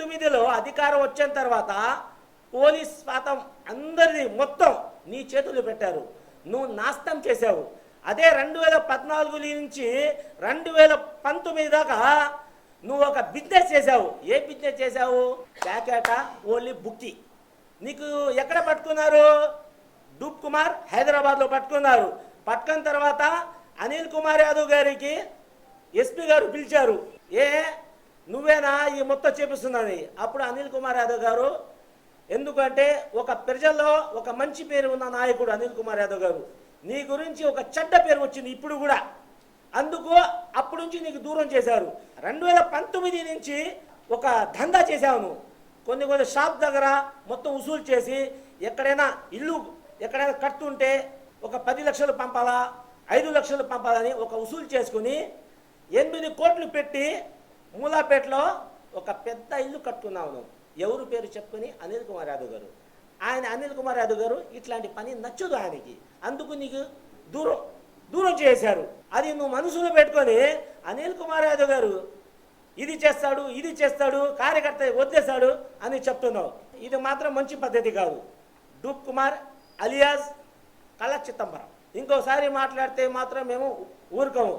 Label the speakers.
Speaker 1: 2019లో అధికారం వచ్చిన తర్వాత పోలీస్ శాతం అందరిది మొత్తం నీ చేతులు పెట్టారు, నువ్వు నాశనం చేశావు. అదే 2014 నుంచి 2019 దాకా నువ్వు ఒక బిజినెస్ చేశావు. ఏ బిజినెస్ చేశావు? ప్యాకెట ఓన్లీ బుక్కి. నీకు ఎక్కడ పట్టుకున్నారు? డూప్ కుమార్ హైదరాబాద్లో పట్టుకున్నారు. పట్టుకున్న తర్వాత అనిల్ కుమార్ యాదవ్ గారికి ఎస్పీ గారు పిలిచారు. నువ్వేనా ఈ మొత్తం చేపిస్తున్నది? అప్పుడు అనిల్ కుమార్ యాదవ్ గారు, ఎందుకంటే ఒక ప్రజల్లో ఒక మంచి పేరు ఉన్న నాయకుడు అనిల్ కుమార్ యాదవ్ గారు, నీ గురించి ఒక చెడ్డ పేరు వచ్చింది ఇప్పుడు కూడా, అందుకు అప్పటి నుంచి నీకు దూరం చేశారు. 2019 నుంచి ఒక దందా చేశావు. కొన్ని షాప్ దగ్గర మొత్తం వసూలు చేసి ఎక్కడైనా ఇల్లు ఎక్కడైనా కడుతుంటే ఒక 10 లక్షలు పంపాలా 5 లక్షలు పంపాలని ఒక వసూలు చేసుకుని 8 కోట్లు పెట్టి మూలాపేటలో ఒక పెద్ద ఇల్లు కట్టుకున్నావు. ఎవరు పేరు చెప్పుకొని? అనిల్ కుమార్ యాదవ్ గారు. అనిల్ కుమార్ యాదవ్ గారు ఇట్లాంటి పని నచ్చదు ఆయనకి, అందుకు నీకు దూరం చేశారు. అది నువ్వు మనసులో పెట్టుకొని అనిల్ కుమార్ యాదవ్ గారు ఇది చేస్తాడు కార్యకర్త వదిలేశాడు అని చెప్తున్నావు. ఇది మాత్రం మంచి పద్ధతి కాదు. డూప్ కుమార్ అలియాస్ కళ చిదంబరం ఇంకోసారి మాట్లాడితే మాత్రం మేము ఊరుకోము.